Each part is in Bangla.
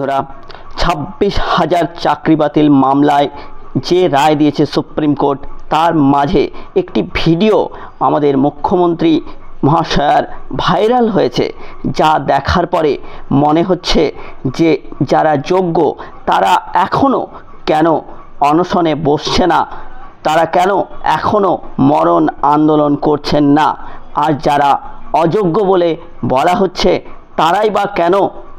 ধরা 26,000 চাকরি বাতিল মামলায় যে রায় দিয়েছে সুপ্রিম কোর্ট, তার মাঝে একটি ভিডিও আমাদের মুখ্যমন্ত্রী মহাশয়ার ভাইরাল হয়েছে, যা দেখার পরে মনে হচ্ছে যে যারা যোগ্য তারা এখনও কেন অনশনে বসছে না, তারা কেন এখনও মরণ আন্দোলন করছেন না, আর যারা অযোগ্য বলে বলা হচ্ছে তারাই বা কেন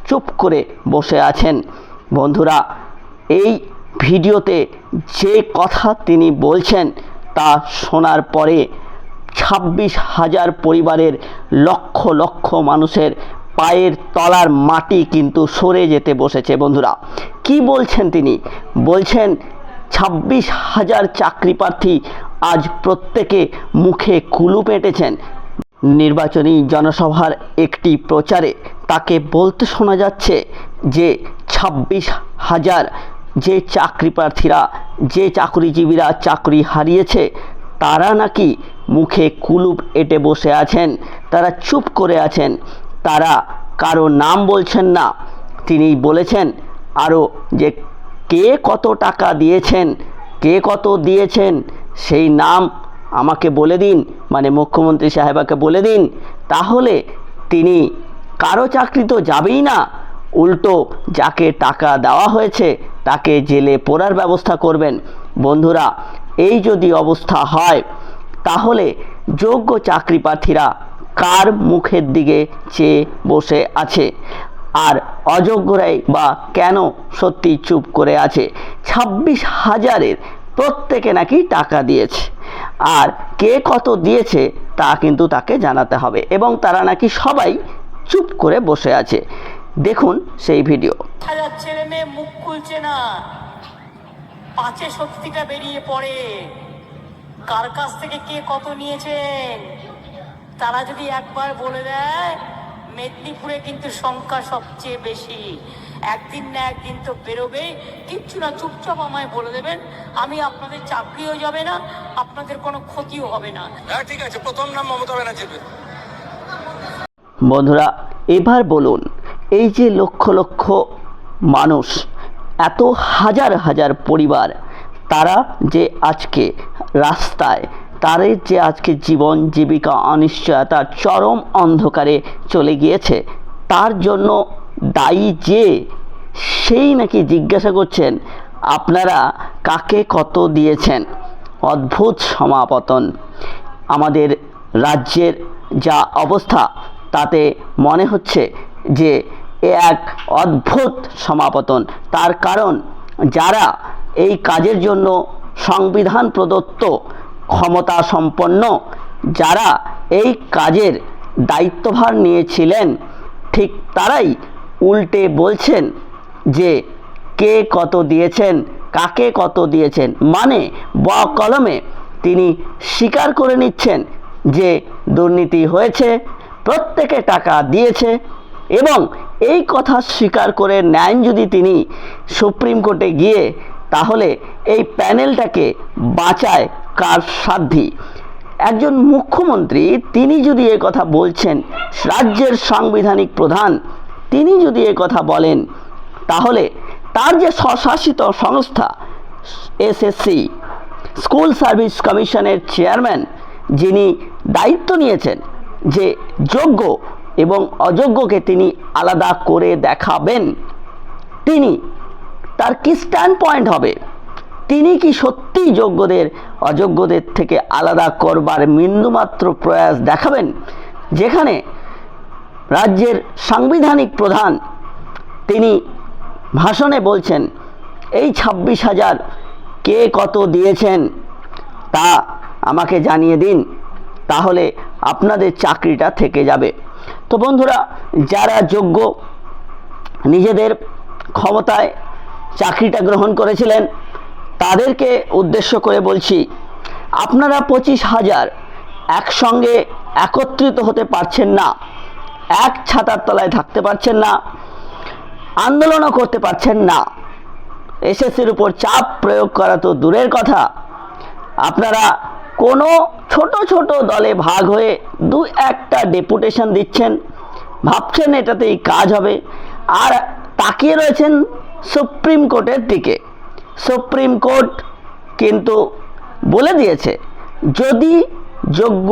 চুপ করে বসে আছেন। বন্ধুরা, এই ভিডিওতে যে কথা তিনি বলছেন তা শোনার পরে 26,000 পরিবারের লক্ষ লক্ষ মানুষের পায়ের তলার মাটি কিন্তু সরে যেতে বসেছে। বন্ধুরা, কি বলছেন তিনি? বলছেন 26,000 চাকরি প্রার্থী আজ প্রত্যেকে মুখে কুলুপ এঁটেছেন। নির্বাচনী জনসভার একটি প্রচারে তাকে বলতে শোনা যাচ্ছে যে 26,000 যে চাকরি প্রার্থীরা, যে চাকরিজীবীরা চাকরি হারিয়েছে, তারা নাকি মুখে কুলুপ এঁটে বসে আছেন, তারা চুপ করে আছেন, তারা কারো নাম বলছেন না। তিনি বলেছেন আরও যে কে কত টাকা দিয়েছেন, কে কত দিয়েছেন সেই নাম আমাকে বলে দিন, মানে মুখ্যমন্ত্রী সাহেবাকে বলে দিন, তাহলে তিনি কারো চাকরি তো যাবেই না, উল্টো যাকে টাকা দেওয়া হয়েছে তাকে জেলে পোড়ার ব্যবস্থা করবেন। বন্ধুরা, এই যদি অবস্থা হয় তাহলে যোগ্য চাকরি প্রার্থীরা কার মুখের দিকে চেয়ে বসে আছে, আর অযোগ্যরাই বা কেন সত্যি চুপ করে আছে? 26,000-এর প্রত্যেকে নাকি টাকা দিয়েছে, আর কে কত দিয়েছে তা কিন্তু তাকে জানাতে হবে, এবং তারা নাকি সবাই চুপ করে বসে আছে। দেখুন সেই ভিডিও। ছেলে মেয়ে মুখ খুলছে না, পাঁচে সত্যিটা বেরিয়ে পড়ে কার কাছ থেকে কে কত নিয়েছেন। তারা যদি একবার বলে দেয়, মেদিনীপুরে কিন্তু সংখ্যা সবচেয়ে বেশি, একদিন না একদিন তো বেরোবে। কিচ্ছু না, চুপচাপ আমায় বলে দেবেন, আমি আপনাদের চাকরিও যাবে না, আপনাদের কোনো ক্ষতিও হবে না। হ্যাঁ, ঠিক আছে, প্রথম নাম মমতা ব্যানার্জির। বন্ধুরা, এবার বলুন, এই যে লক্ষ লক্ষ মানুষ, এত হাজার হাজার পরিবার, তারা যে আজকে রাস্তায়, তাদের যে আজকে জীবন জীবিকা অনিশ্চয়তার চরম অন্ধকারে চলে গিয়েছে, তার জন্য দায়ী যে, সেই নাকি জিজ্ঞাসা করছেন আপনারা কাকে কত দিয়েছেন। অদ্ভুত সমাপতন। আমাদের রাজ্যের যা অবস্থা তাতে মনে হচ্ছে যে এ এক অদ্ভুত সমাপতন। তার কারণ, যারা এই কাজের জন্য সংবিধান প্রদত্ত ক্ষমতা সম্পন্ন, যারা এই কাজের দায়িত্বভার নিয়েছিলেন, ঠিক তারাই উল্টে বলছেন যে কে কত দিয়েছেন, কাকে কত দিয়েছেন, মানে কলমে তিনি স্বীকার করে নিচ্ছেন যে দুর্নীতি হয়েছে, প্রত্যেকে টাকা দিয়েছে, এবং এই কথা স্বীকার করে নেন যদি তিনি সুপ্রিম কোর্টে গিয়ে, তাহলে এই প্যানেলটাকে বাঁচায় কার সাধ্যি? একজন মুখ্যমন্ত্রী, তিনি যদি এ কথা বলছেন, রাজ্যের সাংবিধানিক প্রধান, তিনি যদি এ কথা বলেন, তাহলে তার যে স্বশাসিত সংস্থা এসএসসি, স্কুল সার্ভিস কমিশনের চেয়ারম্যান, যিনি দায়িত্ব নিয়েছেন যে যোগ্য এবং অযোগ্যকে তিনি আলাদা করে দেখাবেন, তিনি, তার কি স্ট্যান্ড পয়েন্ট হবে? তিনি কি সত্যি যোগ্যদের অযোগ্যদের থেকে আলাদা করবার বিন্দুমাত্র প্রয়াস দেখাবেন? যেখানে রাজ্যের সাংবিধানিক প্রধান, তিনি ভাষণে বলছেন এই 26,000 কে কত দিয়েছেন তা আমাকে জানিয়ে দিন, তাহলে আপনাদের চাকরিটা থেকে যাবে। তো বন্ধুরা, যারা যোগ্য, নিজেদের ক্ষমতায় চাকরিটা গ্রহণ করেছিলেন, তাদেরকে উদ্দেশ্য করে বলছি, আপনারা 25,000 একসঙ্গে একত্রিত হতে পারছেন না, এক ছাতার তলায় থাকতে পারছেন না, আন্দোলনও করতে পারছেন না, এসএসসির উপর চাপ প্রয়োগ করা তো দূরের কথা, আপনারা কোনো ছোট ছোট দলে ভাগ হয়ে দু একটা ডেপুটেশন দিচ্ছেন, ভাবছেন এটাতেই কাজ হবে, আর তাকিয়ে রয়েছেন সুপ্রিম কোর্টের দিকে। সুপ্রিম কোর্ট কিন্তু বলে দিয়েছে, যদি যোগ্য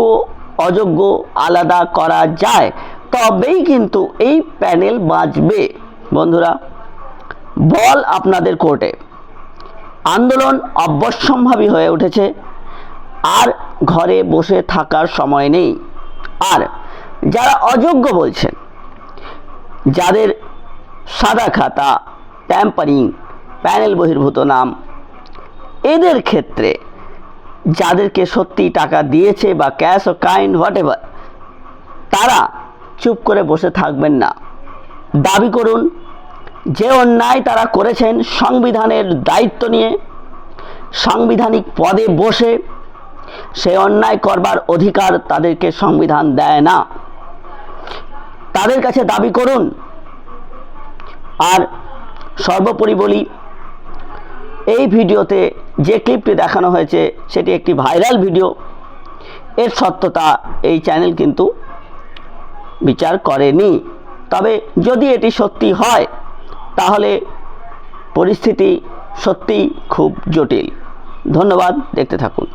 অযোগ্য আলাদা করা যায় তবেই কিন্তু এই প্যানেল বাঁচবে। বন্ধুরা, বল আপনাদের কোর্টে। আন্দোলন অবশ্যম্ভাবী হয়ে উঠেছে, আর ঘরে বসে থাকার সময় নেই। আর যারা অযোগ্য বলছেন, যাদের সাদা খাতা, ট্যাম্পারিং, প্যানেল বহির্ভূত নাম, এদের ক্ষেত্রে যাদেরকে সত্যি টাকা দিয়েছে বা ক্যাশ ও কাইন্ড হোয়াটএভার, তারা চুপ করে বসে থাকবেন না। দাবি করুন, যে অন্যায় তারা করেছেন সংবিধানের দায়িত্ব নিয়ে, সাংবিধানিক পদে বসে, সে অন্যায় করবার অধিকার তাদেরকে সংবিধান দেয় না। তাদের কাছে দাবি করুন। আর সর্বোপরি বলি, এই ভিডিওতে যে ক্লিপটি দেখানো হয়েছে সেটি একটি ভাইরাল ভিডিও। এর সত্যতা এই চ্যানেল কিন্তু বিচার করেনি। তবে যদি এটি সত্যি হয় তাহলে পরিস্থিতি সত্যিই খুব জটিল। ধন্যবাদ, দেখতে থাকুন।